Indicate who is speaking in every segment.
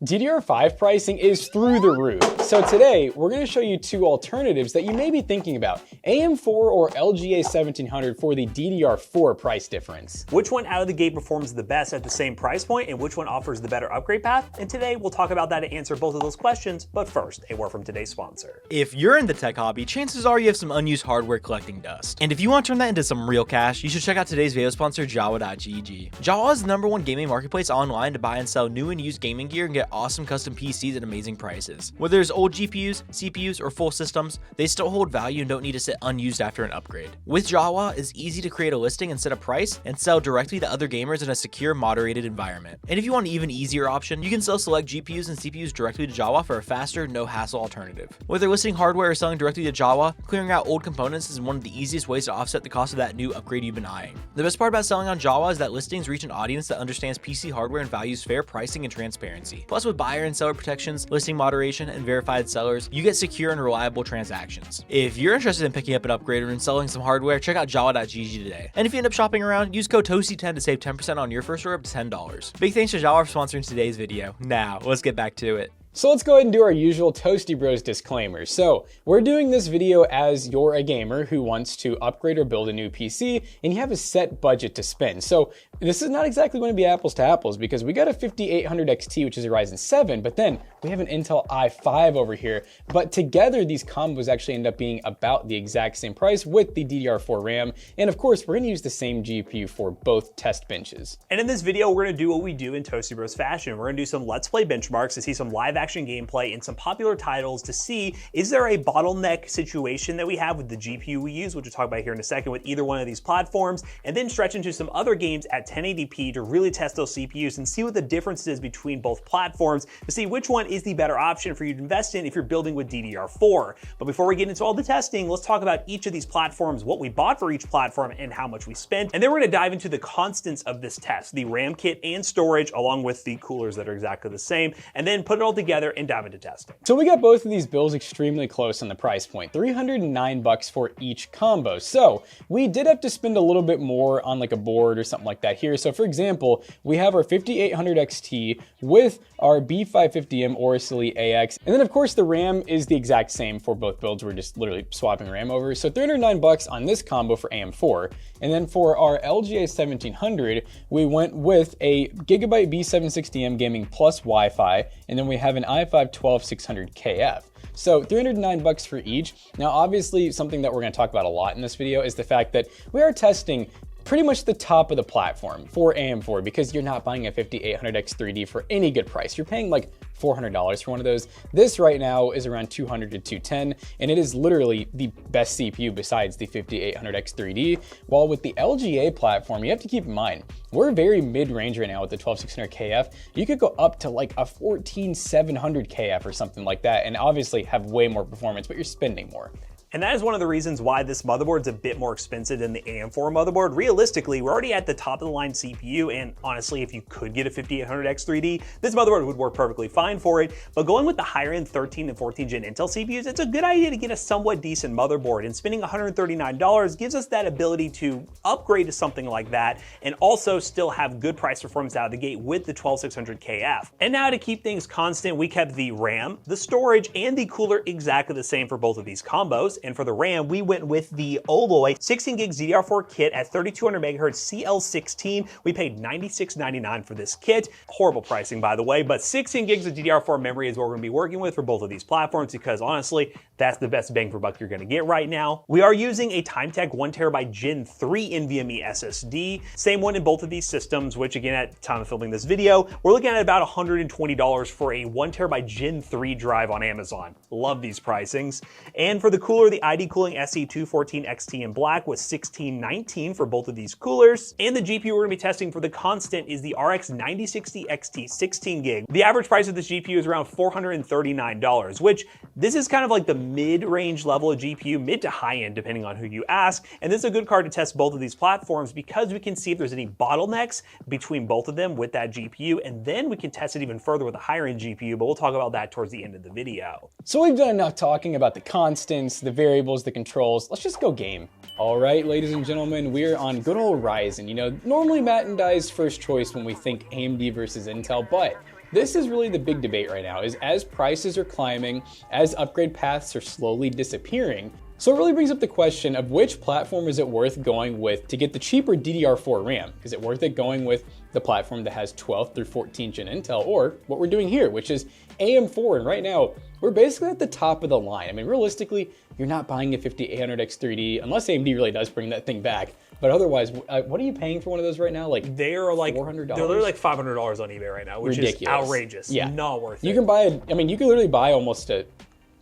Speaker 1: DDR5 pricing is through the roof. So today, we're gonna show you two alternatives that you may be thinking about, AM4 or LGA 1700 for the DDR4 price difference.
Speaker 2: Which one out of the gate performs the best at the same price point, and which one offers the better upgrade path? And today, we'll talk about that to answer both of those questions, but first, a word from today's sponsor.
Speaker 3: If you're in the tech hobby, chances are you have some unused hardware collecting dust. And if you want to turn that into some real cash, you should check out today's video sponsor, Jawa.gg. Jawa is the #1 gaming marketplace online to buy and sell new and used gaming gear and get awesome custom PCs at amazing prices. Whether it's old GPUs, CPUs, or full systems, they still hold value and don't need to sit unused after an upgrade. With Jawa, it's easy to create a listing and set a price and sell directly to other gamers in a secure, moderated environment. And if you want an even easier option, you can sell select GPUs and CPUs directly to Jawa for a faster, no-hassle alternative. Whether listing hardware or selling directly to Jawa, clearing out old components is one of the easiest ways to offset the cost of that new upgrade you've been eyeing. The best part about selling on Jawa is that listings reach an audience that understands PC hardware and values fair pricing and transparency. Plus, with buyer and seller protections, listing moderation, and verified sellers, you get secure and reliable transactions. If you're interested in picking up an upgrade or in selling some hardware, check out Jawa.gg today. And if you end up shopping around, use code TOASTY10 to save 10% on your first order up to $10. Big thanks to Jawa for sponsoring today's video. Now, let's get back to it.
Speaker 1: So let's go ahead and do our usual Toasty Bros disclaimer. So we're doing this video as you're a gamer who wants to upgrade or build a new PC and you have a set budget to spend. So this is not exactly going to be apples to apples because we got a 5800 XT, which is a Ryzen 7, but then we have an Intel i5 over here. But together, these combos actually end up being about the exact same price with the DDR4 RAM. And of course, we're going to use the same GPU for both test benches.
Speaker 2: And in this video, we're going to do what we do in Toasty Bros fashion. We're going to do some Let's Play benchmarks to see some live action gameplay in some popular titles to see, is there a bottleneck situation that we have with the GPU we use, which we'll talk about here in a second with either one of these platforms, and then stretch into some other games at 1080p to really test those CPUs and see what the difference is between both platforms to see which one is the better option for you to invest in if you're building with DDR4. But before we get into all the testing, let's talk about each of these platforms, what we bought for each platform and how much we spent. And then we're gonna dive into the constants of this test, the RAM kit and storage, along with the coolers that are exactly the same, and then put it all together and dive into testing.
Speaker 1: So we got both of these builds extremely close on the price point, $309 for each combo. So we did have to spend a little bit more on like a board or something like that here. So for example, we have our 5800 XT with our B550M Aorus AX. And then of course the RAM is the exact same for both builds. We're just literally swapping RAM over. So $309 on this combo for AM4. And then for our LGA 1700, we went with a Gigabyte B760M gaming plus Wi-Fi. And then we have an i5 12600KF. So $309 for each. Now, obviously something that we're going to talk about a lot in this video is the fact that we are testing pretty much the top of the platform for AM4 because you're not buying a 5800X3D for any good price. You're paying like $400 for one of those. This right now is around $200 to $210, and it is literally the best CPU besides the 5800X3D. While with the LGA platform, you have to keep in mind, we're very mid-range right now with the 12600KF. You could go up to like a 14700KF or something like that, and obviously have way more performance, but you're spending more.
Speaker 2: And that is one of the reasons why this motherboard is a bit more expensive than the AM4 motherboard. Realistically, we're already at the top of the line CPU, and honestly, if you could get a 5800X3D, this motherboard would work perfectly fine for it. But going with the higher end 13 and 14 gen Intel CPUs, it's a good idea to get a somewhat decent motherboard, and spending $139 gives us that ability to upgrade to something like that, and also still have good price performance out of the gate with the 12600KF. And now to keep things constant, we kept the RAM, the storage, and the cooler exactly the same for both of these combos. And for the RAM, we went with the OLOy 16 gigs DDR4 kit at 3200 megahertz CL16. We paid $96.99 for this kit. Horrible pricing, by the way, but 16 gigs of DDR4 memory is what we're gonna be working with for both of these platforms because honestly, that's the best bang for buck you're gonna get right now. We are using a Timetech 1TB Gen 3 NVMe SSD. Same one in both of these systems, which again, at the time of filming this video, we're looking at about $120 for a 1TB Gen 3 drive on Amazon. Love these pricings. And for the cooler, the IDCooling SE214 XT in black was $1619 for both of these coolers. And the GPU we're gonna be testing for the constant is the RX 9060 XT 16 gig. The average price of this GPU is around $439, which this is kind of like the mid-range level of GPU, mid to high end, depending on who you ask. And this is a good card to test both of these platforms because we can see if there's any bottlenecks between both of them with that GPU, and then we can test it even further with a higher end GPU, but we'll talk about that towards the end of the video.
Speaker 1: So we've done enough talking about the constants, the variables, the controls. Let's just go game. All right, ladies and gentlemen, we're on good old Ryzen. You know, normally Matt and I's first choice when we think AMD versus Intel, but this is really the big debate right now, is as prices are climbing, as upgrade paths are slowly disappearing. So it really brings up the question of which platform is it worth going with to get the cheaper DDR4 RAM? Is it worth it going with the platform that has 12th through 14th gen Intel, or what we're doing here, which is AM4, and right now, we're basically at the top of the line. I mean, realistically, you're not buying a 5800X3D, unless AMD really does bring that thing back. But otherwise, what are you paying for one of those right now? Like
Speaker 2: they are like
Speaker 1: $400?
Speaker 2: They're like $500 on eBay right now, which
Speaker 1: Ridiculous.
Speaker 2: is outrageous.
Speaker 1: Yeah.
Speaker 2: Not worth it.
Speaker 1: You can buy I mean, you can literally buy almost a,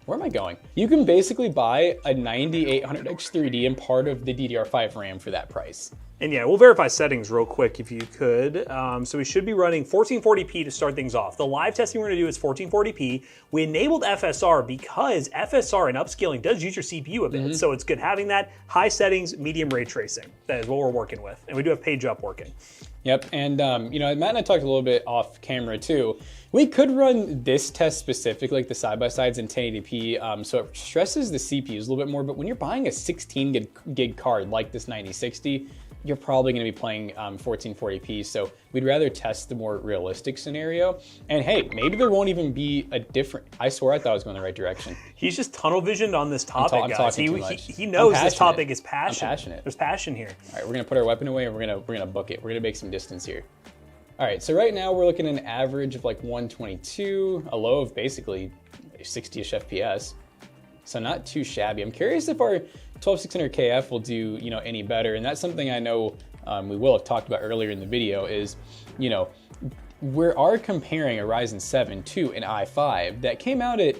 Speaker 1: where am I going? You can basically buy a 9800X3D and part of the DDR5 RAM for that price.
Speaker 2: And yeah, we'll verify settings real quick if you could. So we should be running 1440p to start things off. The live testing we're gonna do is 1440p. We enabled FSR because FSR and upscaling does use your CPU a bit. So it's good having that. High settings, medium ray tracing. That is what we're working with. And we do have page up working.
Speaker 1: Yep, and you know, Matt and I talked a little bit off camera too. We could run this test specifically, like the side-by-sides in 1080p, so it stresses the CPUs a little bit more, but when you're buying a 16 gig card like this 9060, you're probably gonna be playing 1440p, so we'd rather test the more realistic scenario. And hey, maybe there won't even be a different, I swear I thought I was going the right direction.
Speaker 2: He's just tunnel visioned on this topic,
Speaker 1: I'm
Speaker 2: guys.
Speaker 1: talking too much.
Speaker 2: He knows
Speaker 1: I'm
Speaker 2: this
Speaker 1: passionate.
Speaker 2: topic is passion.
Speaker 1: I'm passionate.
Speaker 2: There's passion here.
Speaker 1: All right, we're gonna put our weapon away and we're gonna book it. We're gonna make some distance here. All right, so right now we're looking at an average of like 122, a low of basically 60-ish FPS. So not too shabby. I'm curious if our 12600KF will do, you know, any better. And that's something I know we will have talked about earlier in the video is, you know, we are comparing a Ryzen 7 to an i5 that came out at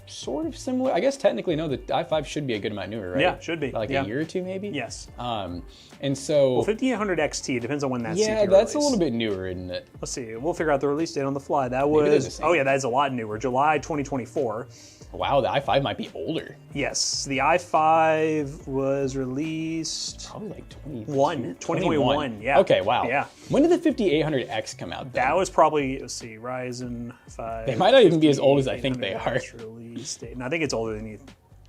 Speaker 1: sort of similar. I guess technically, no, the i5 should be a good amount newer, right?
Speaker 2: Yeah, should be.
Speaker 1: Like a year or two, maybe?
Speaker 2: Yes.
Speaker 1: And so...
Speaker 2: Well, 5800 XT, depends on when that
Speaker 1: yeah,
Speaker 2: CPU
Speaker 1: that's
Speaker 2: release.
Speaker 1: a little bit newer, isn't it?
Speaker 2: Let's see, we'll figure out the release date on the fly. That
Speaker 1: Maybe they're the
Speaker 2: was,
Speaker 1: same.
Speaker 2: oh yeah, that is a lot newer, July 2024.
Speaker 1: Wow, the i5 might be older.
Speaker 2: Yes, the i5 was released
Speaker 1: Probably like
Speaker 2: 2021, yeah.
Speaker 1: Okay, wow.
Speaker 2: Yeah.
Speaker 1: When did the 5800X come out then?
Speaker 2: That was probably, let's see, Ryzen 5.
Speaker 1: They might not even be as old as I think they are.
Speaker 2: Release date. No, I think it's older than you.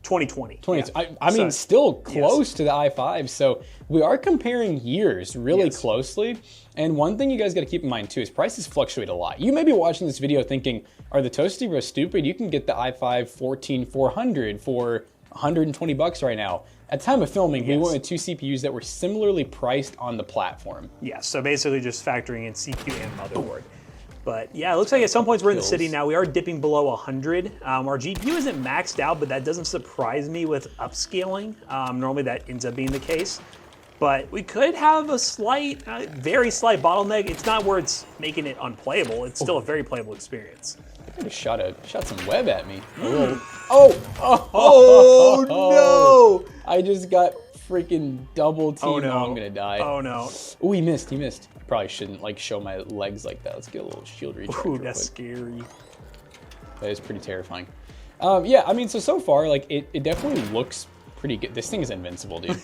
Speaker 2: 2020.
Speaker 1: 20,
Speaker 2: Yeah.
Speaker 1: I mean,
Speaker 2: So,
Speaker 1: still close to the i5. So we are comparing years really closely. And one thing you guys got to keep in mind too is prices fluctuate a lot. You may be watching this video thinking, are the Toasty Bros stupid? You can get the i5 14400 for 120 bucks right now. At the time of filming, we went with two CPUs that were similarly priced on the platform.
Speaker 2: Yeah, so basically just factoring in CPU and motherboard. But yeah, it looks like at some points we're in the city now. We are dipping below 100. Our GPU isn't maxed out, but that doesn't surprise me with upscaling. Normally that ends up being the case. But we could have a slight, very slight bottleneck. It's not where it's making it unplayable. It's still a very playable experience.
Speaker 1: I just shot some web at me.
Speaker 2: Oh no!
Speaker 1: I just got freaking double teamed.
Speaker 2: Oh no!
Speaker 1: I'm gonna die.
Speaker 2: Oh no!
Speaker 1: Oh, he missed. I probably shouldn't like show my legs like that. Let's get a little shield recharge.
Speaker 2: Ooh, that's scary.
Speaker 1: That is pretty terrifying. Yeah, I mean, so far, like it definitely looks pretty good. This thing is invincible, dude.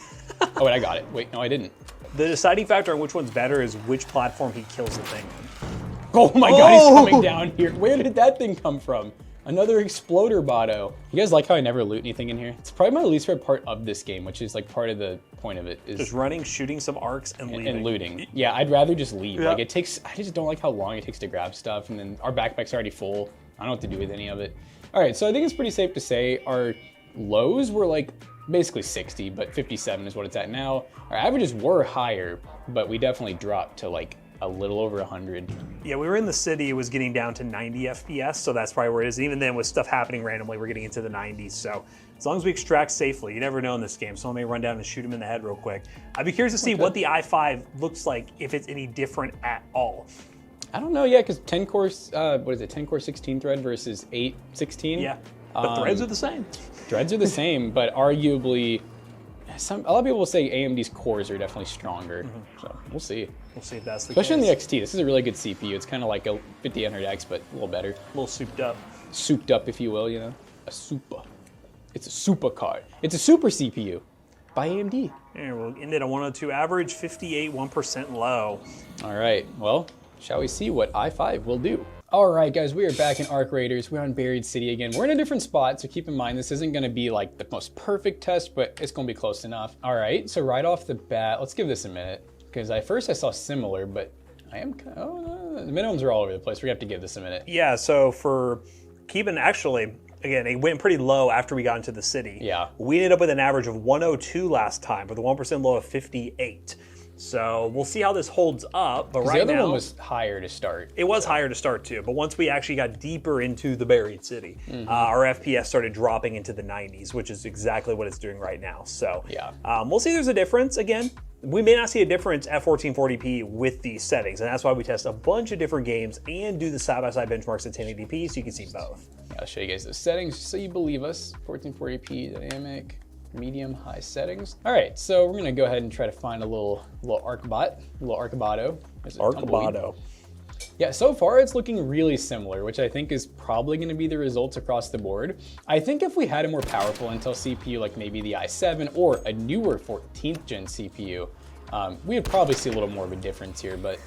Speaker 1: Oh wait, I got it. Wait, no, I didn't.
Speaker 2: The deciding factor on which one's better is which platform he kills the thing on.
Speaker 1: Oh my god, he's coming down here. Where did that thing come from? Another exploder botto. You guys like how I never loot anything in here? It's probably my least favorite part of this game, which is like part of the point of it is
Speaker 2: just running, shooting some arcs, and leaving.
Speaker 1: And looting. Yeah, I'd rather just leave.
Speaker 2: Yeah.
Speaker 1: Like it takes, I just don't like how long it takes to grab stuff, and then our backpack's already full. I don't know what to do with any of it. All right, so I think it's pretty safe to say our lows were like basically 60, but 57 is what it's at now. Our averages were higher, but we definitely dropped to like a little over 100.
Speaker 2: Yeah, we were in the city, it was getting down to 90 FPS, so that's probably where it is. And even then, with stuff happening randomly, we're getting into the 90s. So as long as we extract safely, you never know in this game. Someone may run down and shoot him in the head real quick. I'd be curious to see what the i5 looks like, if it's any different at all.
Speaker 1: I don't know yet, because 10 core, what is it, 10 core 16 thread versus 8 16?
Speaker 2: Yeah, the threads are the same.
Speaker 1: Threads are the same, but arguably, a lot of people will say AMD's cores are definitely stronger. So we'll see.
Speaker 2: We'll see if that's the
Speaker 1: Especially
Speaker 2: case.
Speaker 1: in the XT, this is a really good CPU. It's kind of like a 5800X, but a little better.
Speaker 2: A little souped up.
Speaker 1: Souped up, if you will, you know? A super. It's a super card. It's a super CPU by AMD.
Speaker 2: And we'll end it at 102 average, 58, 1% low.
Speaker 1: All right, well, shall we see what i5 will do? All right, guys, we are back in Arc Raiders. We're on Buried City again. We're in a different spot, so keep in mind this isn't gonna be like the most perfect test, but it's gonna be close enough. All right, so right off the bat, let's give this a minute, because at first I saw similar, but I am, The minimums are all over the place. We have to give this a minute.
Speaker 2: Yeah, so for keeping, actually, again, it went pretty low after we got into the city.
Speaker 1: Yeah.
Speaker 2: We ended up with an average of 102 last time, with a 1% low of 58. So we'll see how this holds up. But right now,
Speaker 1: the other one was higher to start.
Speaker 2: It was higher to start too, but once we actually got deeper into the buried city, our FPS started dropping into the 90s, which is exactly what it's doing right now. So
Speaker 1: yeah,
Speaker 2: we'll see. There's a difference. Again, we may not see a difference at 1440p with these settings, and that's why we test a bunch of different games and do the side-by-side benchmarks at 1080p, so you can see both.
Speaker 1: Yeah, I'll show you guys the settings so you believe us. 1440p dynamic. Medium, high settings. All right, so we're gonna go ahead and try to find a little Arcbot, a little Arcbado.
Speaker 2: Arcbado.
Speaker 1: Yeah, so far it's looking really similar, which I think is probably gonna be the results across the board. I think if we had a more powerful Intel CPU, like maybe the i7 or a newer 14th gen CPU, we would probably see a little more of a difference here, but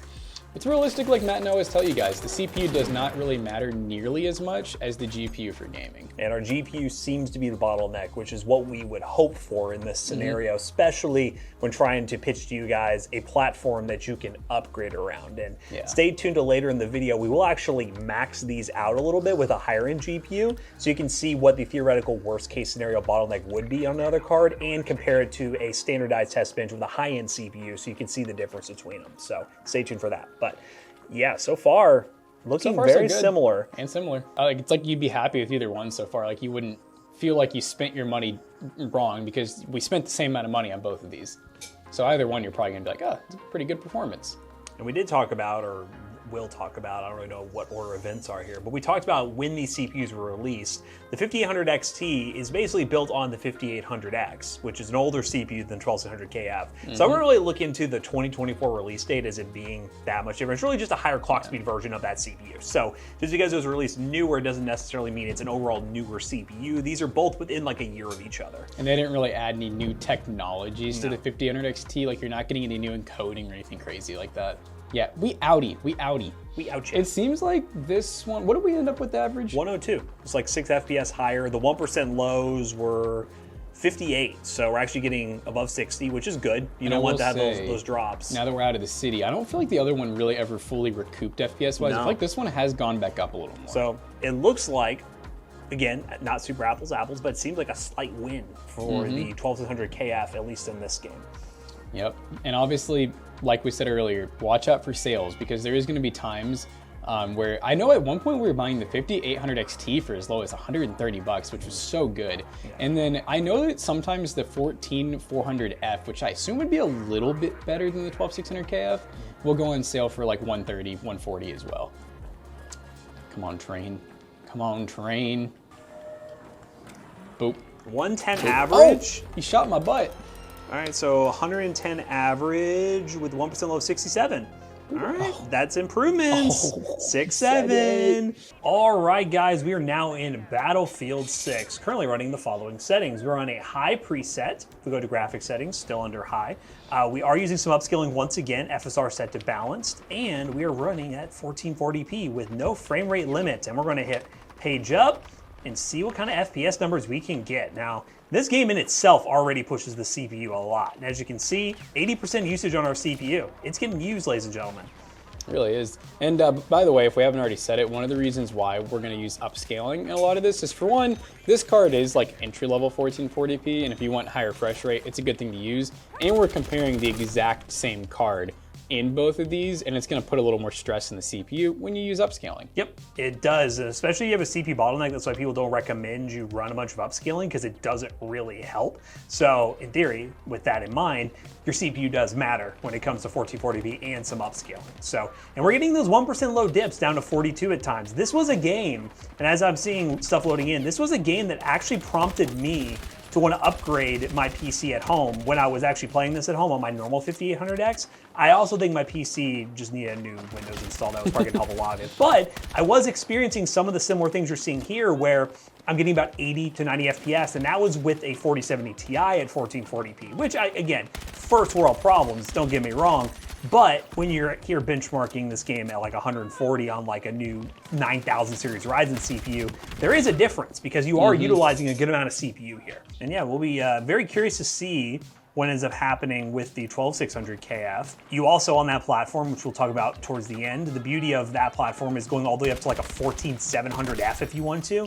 Speaker 1: it's realistic, like Matt and I always tell you guys, the CPU does not really matter nearly as much as the GPU for gaming.
Speaker 2: And our GPU seems to be the bottleneck, which is what we would hope for in this scenario, especially when trying to pitch to you guys a platform that you can upgrade around. And stay tuned to later in the video, we will actually max these out a little bit with a higher end GPU, so you can see what the theoretical worst case scenario bottleneck would be on another card and compare it to a standardized test bench with a high end CPU, so you can see the difference between them. So stay tuned for that. But yeah, so far, looking very similar.
Speaker 1: And similar. It's like you'd be happy with either one so far. Like you wouldn't feel like you spent your money wrong because we spent the same amount of money on both of these. So either one, you're probably gonna be like, oh, it's a pretty good performance.
Speaker 2: And we did talk about, or will talk about, I don't really know what order events are here, but we talked about when these CPUs were released. The 5800 XT is basically built on the 5800X, which is an older CPU than 12600KF. So I wouldn't really look into the 2024 release date as it being that much different. It's really just a higher clock speed version of that CPU. So just because it was released newer doesn't necessarily mean it's an overall newer CPU. These are both within like a year of each other.
Speaker 1: And they didn't really add any new technologies to the 5800 XT. Like you're not getting any new encoding or anything crazy like that. Yeah, we outie. It seems like this one, what did we end up with the average?
Speaker 2: 102. It's like 6 FPS higher. The 1% lows were 58, so we're actually getting above 60, which is good. You don't want to have those drops.
Speaker 1: Now that we're out of the city, I don't feel like the other one really ever fully recouped FPS-wise. I feel like this one has gone back up a little more.
Speaker 2: So it looks like, again, not super apples to apples, but it seems like a slight win for the 12600KF, at least in this game.
Speaker 1: Yep, and obviously, like we said earlier, watch out for sales because there is going to be times where I know at one point we were buying the 5800 XT for as low as $130, which was so good. Yeah. And then I know that sometimes the 14400F, which I assume would be a little bit better than the 12600KF, will go on sale for like 130, 140 as well. Come on, train. Come on, train. Boop.
Speaker 2: 110 average.
Speaker 1: Oh, he shot my butt.
Speaker 2: All right, so 110 average with 1% low of 67. All right, that's improvements. 6-7. All right, guys, we are now in Battlefield 6, currently running the following settings. We're on a high preset. If we go to graphics settings, still under high. We are using some upscaling once again, FSR set to balanced, and we are running at 1440p with no frame rate limit. And we're going to hit page up and see what kind of FPS numbers we can get. Now, this game in itself already pushes the CPU a lot. And as you can see, 80% usage on our CPU. It's getting used, ladies and gentlemen.
Speaker 1: It really is. And by the way, if we haven't already said it, one of the reasons why we're going to use upscaling in a lot of this is, for one, this card is like entry-level 1440p, and if you want higher refresh rate, it's a good thing to use. And we're comparing the exact same card in both of these, and it's going to put a little more stress in the CPU when you use upscaling.
Speaker 2: Yep, it does, especially if you have a CPU bottleneck. That's why people don't recommend you run a bunch of upscaling, because it doesn't really help. So in theory, with that in mind, your CPU does matter when it comes to 1440p and some upscaling. So, and we're getting those 1% low dips down to 42 at times. This was a game, and as I'm seeing stuff loading in, this was a game that actually prompted me to want to upgrade my PC at home when I was actually playing this at home on my normal 5800X. I also think my PC just needed a new Windows install. That was probably gonna help a lot of it. But I was experiencing some of the similar things you're seeing here where I'm getting about 80 to 90 FPS, and that was with a 4070 Ti at 1440p, which again, first world problems, don't get me wrong, but when you're here benchmarking this game at like 140 on like a new 9000 series Ryzen CPU, there is a difference because you are utilizing a good amount of CPU here. And yeah, we'll be very curious to see what ends up happening with the 12600KF. You also on that platform, which we'll talk about towards the end, the beauty of that platform is going all the way up to like a 14700F if you want to.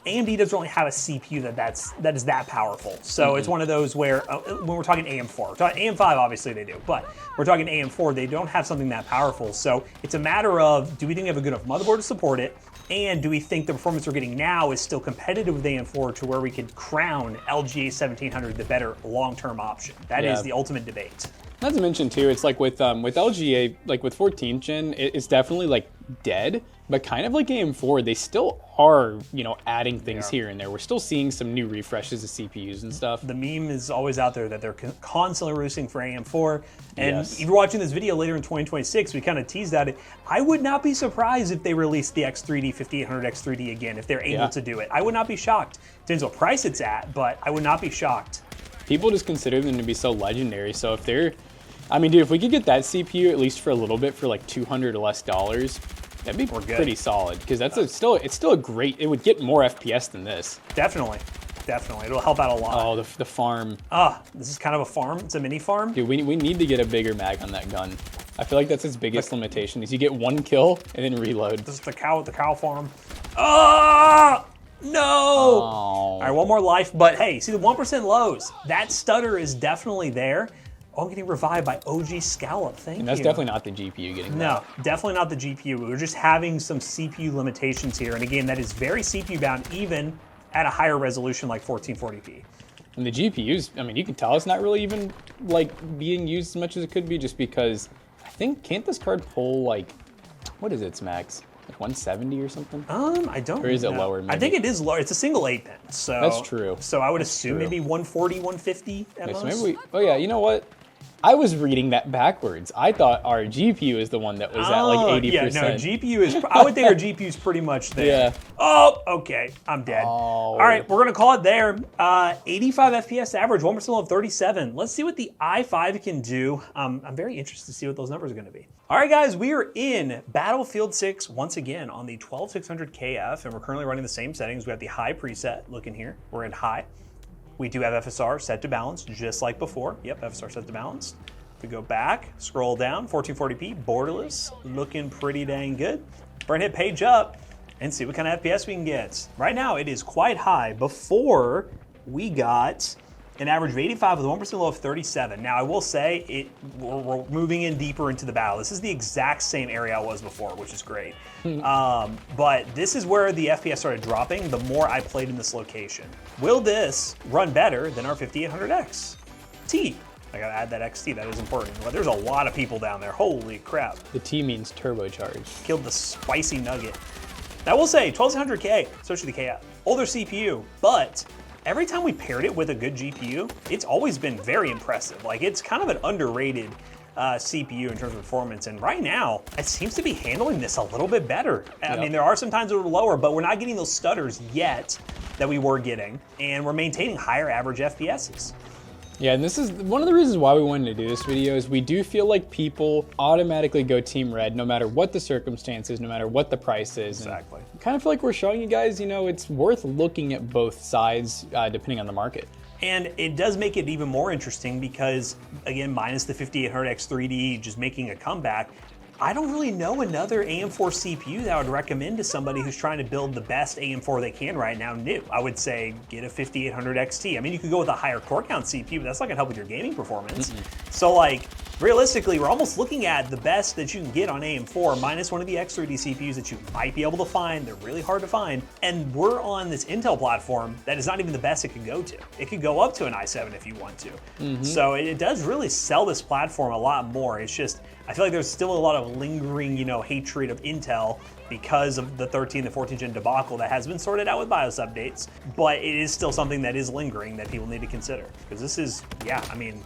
Speaker 2: AMD doesn't really have a CPU that is that powerful. So it's one of those where, when we're talking AM4, we're talking AM5 obviously they do, but we're talking AM4, they don't have something that powerful. So it's a matter of, do we think we have a good enough motherboard to support it? And do we think the performance we're getting now is still competitive with AM4 to where we could crown LGA 1700 the better long-term option? That is the ultimate debate.
Speaker 1: Not to mention too, it's like with LGA, like with 14th gen, it's definitely like dead, but kind of like AM4, they still are, you know, adding things here and there. We're still seeing some new refreshes of CPUs and stuff.
Speaker 2: The meme is always out there that they're constantly releasing for AM4. And if you're watching this video later in 2026, we kind of teased at it. I would not be surprised if they release the X3D, 5800 X3D again, if they're able to do it. I would not be shocked. Depends what price it's at, but I would not be shocked.
Speaker 1: People just consider them to be so legendary. So if they're, I mean, dude, if we could get that CPU at least for a little bit for like $200 or less, that'd be pretty solid. Because that's it's still a great. It would get more FPS than this.
Speaker 2: Definitely, it'll help out a lot.
Speaker 1: Oh, the farm.
Speaker 2: This is kind of a farm. It's a mini farm.
Speaker 1: Dude, we need to get a bigger mag on that gun. I feel like that's its biggest limitation is you get one kill and then reload.
Speaker 2: This is the cow farm. Ah! No!
Speaker 1: Oh.
Speaker 2: All right, one more life, but hey, see the 1% lows. That stutter is definitely there. Oh, I'm getting revived by OG Scallop, thank you.
Speaker 1: And that's definitely not the GPU getting
Speaker 2: No, definitely not the GPU. We're just having some CPU limitations here. And again, that is very CPU bound, even at a higher resolution like 1440p.
Speaker 1: And the GPUs, I mean, you can tell it's not really even like being used as much as it could be just because I think, can't this card pull like, what is its max? Like 170 or something?
Speaker 2: I don't know.
Speaker 1: Or is it lower? Maybe?
Speaker 2: I think it is lower. It's a single 8-pin, so
Speaker 1: that's true.
Speaker 2: So I would assume maybe 140, 150 at most.
Speaker 1: So maybe oh yeah, you know what? I was reading that backwards. I thought our GPU is the one that was at like 80%.
Speaker 2: Yeah, no, GPU is, I would think our GPU is pretty much there.
Speaker 1: Yeah.
Speaker 2: Oh, okay, I'm dead.
Speaker 1: Oh.
Speaker 2: All right, we're gonna call it there. 85 FPS average, 1% of 37. Let's see what the i5 can do. I'm very interested to see what those numbers are gonna be. All right, guys, we are in Battlefield 6 once again on the 12600KF, and we're currently running the same settings. We have the high preset looking here. We're in high. We do have FSR set to balance, just like before. Yep, FSR set to balance. If we go back, scroll down, 1440p, borderless, looking pretty dang good. We're gonna hit page up and see what kind of FPS we can get. Right now, it is quite high. Before, we got an average of 85 with a 1% low of 37. Now, I will say, we're moving in deeper into the battle. This is the exact same area I was before, which is great. But this is where the FPS started dropping the more I played in this location. Will this run better than our 5800X T? I gotta add that XT, that is important. But there's a lot of people down there, holy crap.
Speaker 1: The T means turbocharged.
Speaker 2: Killed the spicy nugget. Now, I will say, 12600K, especially the KF, older CPU, but every time we paired it with a good GPU, it's always been very impressive. Like, it's kind of an underrated CPU in terms of performance, and right now, it seems to be handling this a little bit better. I mean, there are some times that we're lower, but we're not getting those stutters yet that we were getting, and we're maintaining higher average FPSs.
Speaker 1: Yeah, and this is one of the reasons why we wanted to do this video is we do feel like people automatically go Team Red no matter what the circumstances, no matter what the price is.
Speaker 2: Exactly.
Speaker 1: And kind of feel like we're showing you guys, you know, it's worth looking at both sides depending on the market.
Speaker 2: And it does make it even more interesting because, again, minus the 5800X 3D just making a comeback, I don't really know another AM4 CPU that I would recommend to somebody who's trying to build the best AM4 they can right now new. I would say get a 5800 XT. I mean, you could go with a higher core count CPU, but that's not gonna help with your gaming performance. So like, realistically, we're almost looking at the best that you can get on AM4 minus one of the X3D CPUs that you might be able to find. They're really hard to find. And we're on this Intel platform that is not even the best it could go to. It could go up to an i7 if you want to. So it does really sell this platform a lot more. It's just, I feel like there's still a lot of lingering, you know, hatred of Intel because of the 13 and 14 gen debacle that has been sorted out with BIOS updates, but it is still something that is lingering that people need to consider. Because this is, yeah, I mean,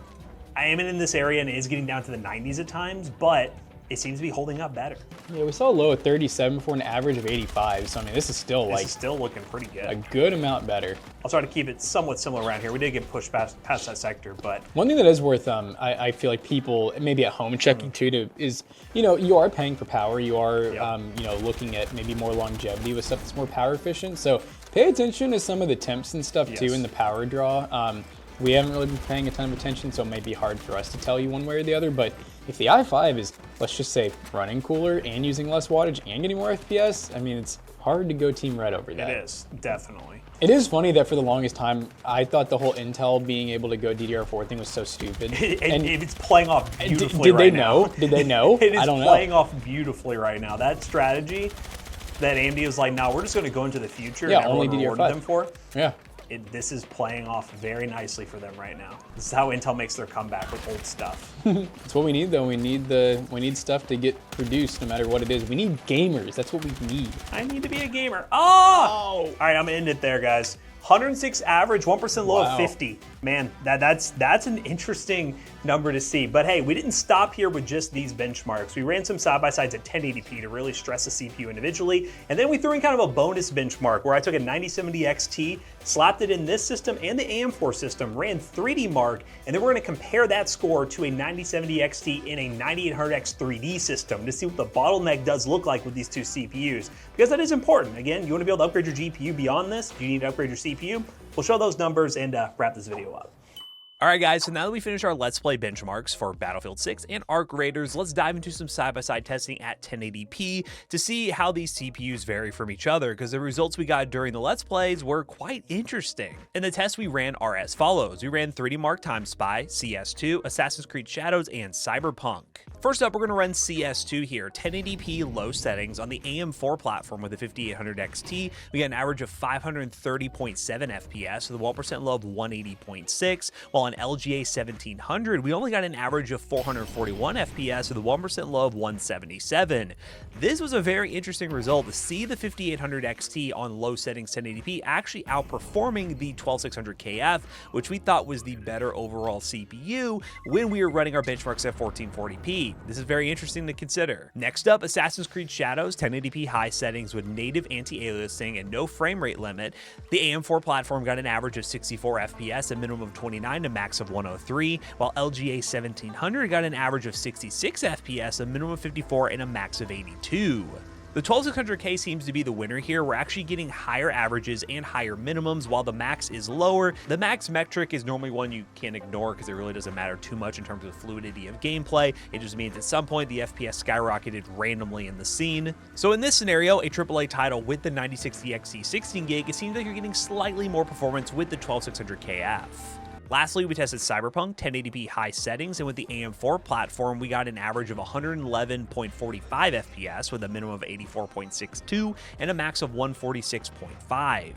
Speaker 2: I am in this area and it is getting down to the 90s at times, but it seems to be holding up better.
Speaker 1: Yeah, we saw a low of 37 for an average of 85, so I mean, this is still
Speaker 2: This is still looking pretty good.
Speaker 1: a good amount better.
Speaker 2: I'll try to keep it somewhat similar around here. We did get pushed past that sector, but
Speaker 1: One thing that is worth, I feel like people maybe at home checking too, is, you know, you are paying for power, you are, you know, looking at maybe more longevity with stuff that's more power efficient. So pay attention to some of the temps and stuff too in the power draw. We haven't really been paying a ton of attention, so it may be hard for us to tell you one way or the other, but if the i5 is, let's just say, running cooler and using less wattage and getting more FPS, I mean, it's hard to go Team Red over that.
Speaker 2: It is, definitely.
Speaker 1: It is funny that for the longest time, I thought the whole Intel being able to go DDR4 thing was so stupid.
Speaker 2: It's playing off beautifully right now.
Speaker 1: Did they know?
Speaker 2: It is
Speaker 1: I don't know.
Speaker 2: playing off beautifully right now. That strategy that AMD was like, no, we're just going to go into the future and
Speaker 1: only
Speaker 2: everyone rewarded them for.
Speaker 1: Yeah.
Speaker 2: This is playing off very nicely for them right now. This is how Intel makes their comeback with old stuff.
Speaker 1: That's what we need, though. We need stuff to get produced, no matter what it is. We need gamers. That's what we need.
Speaker 2: I need to be a gamer. Oh! All right, I'm gonna end it there, guys. 106 average, 1% low of 50. Man, that's an interesting number to see. But hey, we didn't stop here with just these benchmarks. We ran some side-by-sides at 1080p to really stress the CPU individually. And then we threw in kind of a bonus benchmark where I took a 9070 XT, slapped it in this system and the AM4 system, ran 3D Mark, and then we're gonna compare that score to a 9070 XT in a 9800X 3D system to see what the bottleneck does look like with these two CPUs. Because that is important. Again, you wanna be able to upgrade your GPU beyond this, you need to upgrade your CPU. We'll show those numbers and wrap this video up. All right, guys, so now that we finished our Let's Play benchmarks for Battlefield 6 and Arc Raiders, let's dive into some side-by-side testing at 1080p to see how these CPUs vary from each other, because the results we got during the Let's Plays were quite interesting. And the tests we ran are as follows. We ran 3D Mark Time Spy, CS2, Assassin's Creed Shadows, and Cyberpunk. First up, we're gonna run CS2 here, 1080p low settings on the AM4 platform with the 5800 XT. We got an average of 530.7 FPS with a 1% low of 180.6, while on LGA 1700, we only got an average of 441 FPS with a 1% low of 177. This was a very interesting result to see the 5800 XT on low settings 1080p actually outperforming the 12600KF, which we thought was the better overall CPU when we were running our benchmarks at 1440p. This is very interesting to consider. Next up, Assassin's Creed Shadows, 1080p high settings with native anti-aliasing and no frame rate limit. The AM4 platform got an average of 64 FPS, a minimum of 29, a max of 103, while LGA 1700 got an average of 66 FPS, a minimum of 54, and a max of 82. The 12600K seems to be the winner here. We're actually getting higher averages and higher minimums while the max is lower. The max metric is normally one you can't ignore because it really doesn't matter too much in terms of fluidity of gameplay. It just means at some point the FPS skyrocketed randomly in the scene. So in this scenario, a AAA title with the 9060 XT 16GB, it seems like you're getting slightly more performance with the 12600KF. Lastly, we tested Cyberpunk 1080p high settings, and with the AM4 platform, we got an average of 111.45 FPS with a minimum of 84.62 and a max of 146.5.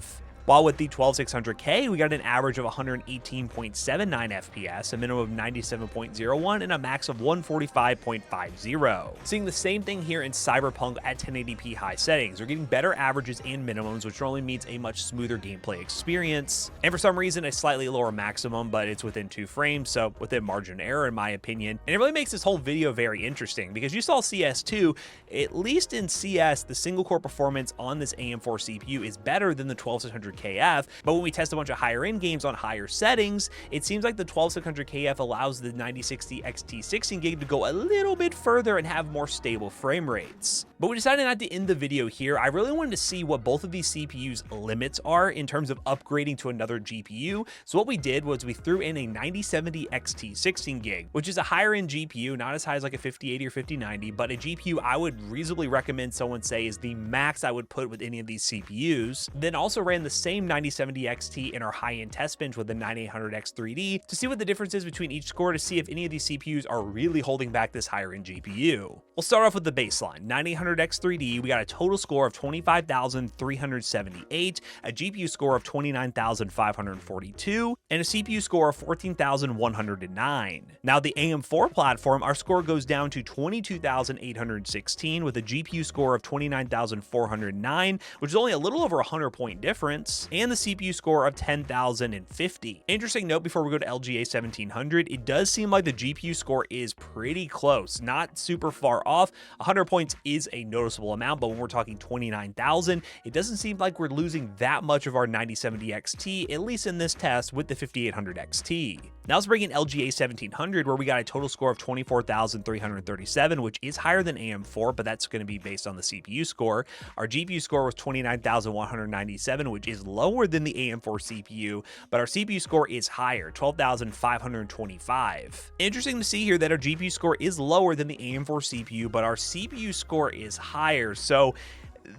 Speaker 2: While with the 12600K, we got an average of 118.79 FPS, a minimum of 97.01, and a max of 145.50. Seeing the same thing here in Cyberpunk at 1080p high settings. We're getting better averages and minimums, which normally means a much smoother gameplay experience. And for some reason, a slightly lower maximum, but it's within 2 frames, so within margin of error in my opinion. And it really makes this whole video very interesting because you saw CS2, at least in CS, the single core performance on this AM4 CPU is better than the 12600KF, but when we test a bunch of higher end games on higher settings, it seems like the 12600KF allows the 9060 XT 16GB to go a little bit further and have more stable frame rates. But we decided not to end the video here. I really wanted to see what both of these CPUs limits are in terms of upgrading to another GPU. So what we did was we threw in a 9070 XT 16GB, which is a higher end GPU, not as high as like a 5080 or 5090, but a GPU I would reasonably recommend someone say is the max I would put with any of these CPUs. Then also ran the same 9070 XT in our high-end test bench with the 9800X 3D to see what the difference is between each score to see if any of these CPUs are really holding back this higher-end GPU. We'll start off with the baseline. 9800X 3D, we got a total score of 25,378, a GPU score of 29,542, and a CPU score of 14,109. Now the AM4 platform, our score goes down to 22,816 with a GPU score of 29,409, which is only a little over a 100-point difference, and the CPU score of 10,050. Interesting note before we go to LGA 1700, it does seem like the GPU score is pretty close, not super far off. 100 points is a noticeable amount, but when we're talking 29,000, it doesn't seem like we're losing that much of our 9070 XT, at least in this test with the 5800 XT. Now let's bring in LGA 1700, where we got a total score of 24,337, which is higher than AM4, but that's going to be based on the CPU score. Our GPU score was 29,197, which is lower than the AM4 CPU, but our CPU score is higher, 12,525. Interesting to see here that our GPU score is lower than the AM4 CPU, but our CPU score is higher. So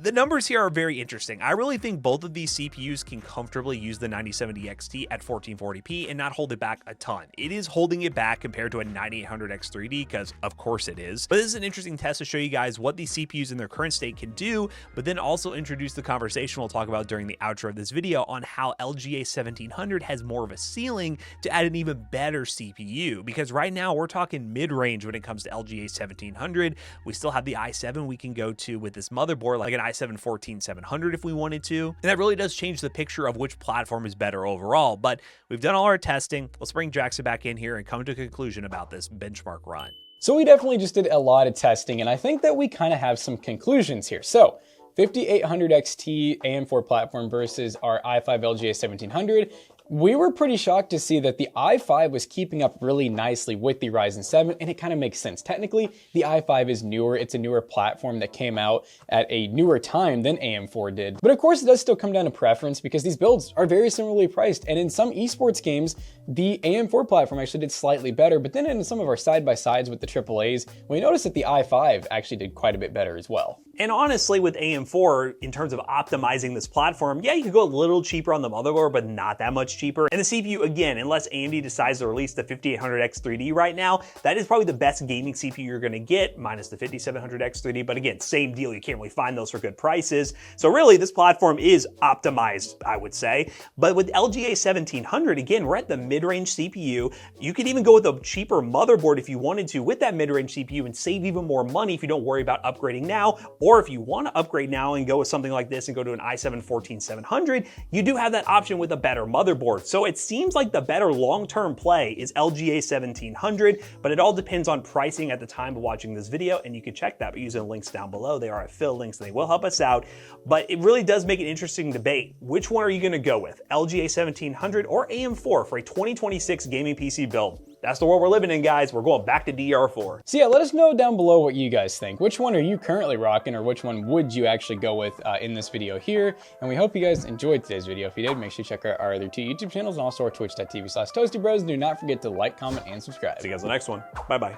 Speaker 2: the numbers here are very interesting. I really think both of these CPUs can comfortably use the 9070 XT at 1440p and not hold it back a ton. It is holding it back compared to a 9800 X3D, because of course it is. But this is an interesting test to show you guys what these CPUs in their current state can do, but then also introduce the conversation we'll talk about during the outro of this video on how LGA 1700 has more of a ceiling to add an even better CPU. Because right now we're talking mid-range when it comes to LGA 1700. We still have the i7 we can go to with this motherboard, like an i7-14700 if we wanted to. And that really does change the picture of which platform is better overall. But we've done all our testing. Let's bring Jackson back in here and come to a conclusion about this benchmark run.
Speaker 1: So we definitely just did a lot of testing, and I think that we kind of have some conclusions here. So 5800 XT AM4 platform versus our i5 LGA 1700. We were pretty shocked to see that the i5 was keeping up really nicely with the Ryzen 7, and it kind of makes sense. Technically, the i5 is newer. It's a newer platform that came out at a newer time than AM4 did. But of course, it does still come down to preference because these builds are very similarly priced. And in some esports games, the AM4 platform actually did slightly better. But then in some of our side-by-sides with the AAAs, we noticed that the i5 actually did quite a bit better as well.
Speaker 2: And honestly, with AM4, in terms of optimizing this platform, yeah, you could go a little cheaper on the motherboard, but not that much cheaper. And the CPU, again, unless AMD decides to release the 5800 X3D right now, that is probably the best gaming CPU you're gonna get, minus the 5700 X3D. But again, same deal, you can't really find those for good prices. So really, this platform is optimized, I would say. But with LGA 1700, again, we're at the mid-range CPU. You could even go with a cheaper motherboard if you wanted to with that mid-range CPU and save even more money if you don't worry about upgrading now. Or if you want to upgrade now and go with something like this and go to an i7-14700, you do have that option with a better motherboard. So it seems like the better long-term play is LGA 1700, but it all depends on pricing at the time of watching this video, and you can check that by using the links down below. They are affiliate links, and they will help us out. But it really does make an interesting debate. Which one are you going to go with, LGA 1700 or AM4 for a 2026 gaming PC build? That's the world we're living in, guys. We're going back to DDR4.
Speaker 1: So yeah, let us know down below what you guys think. Which one are you currently rocking, or which one would you actually go with in this video here? And we hope you guys enjoyed today's video. If you did, make sure you check out our other two YouTube channels and also our twitch.tv/toastybros. Do not forget to like, comment, and subscribe.
Speaker 2: See you guys in the next one. Bye-bye.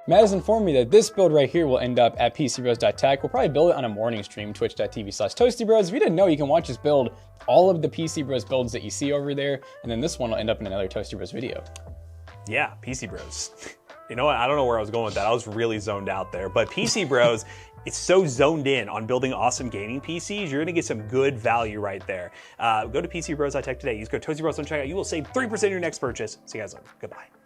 Speaker 1: Matt has informed me that this build right here will end up at PCBros.tech. We'll probably build it on a morning stream, twitch.tv/toastybros. If you didn't know, you can watch us build all of the PC Bros builds that you see over there, and then this one will end up in another Toasty Bros video.
Speaker 2: Yeah, PC Bros. You know what? I don't know where I was going with that. I was really zoned out there. But PC Bros, it's so zoned in on building awesome gaming PCs. You're going to get some good value right there. Go to PCBros.tech today. Use code ToastyBros on checkout. You will save 3% on your next purchase. See you guys later. Goodbye.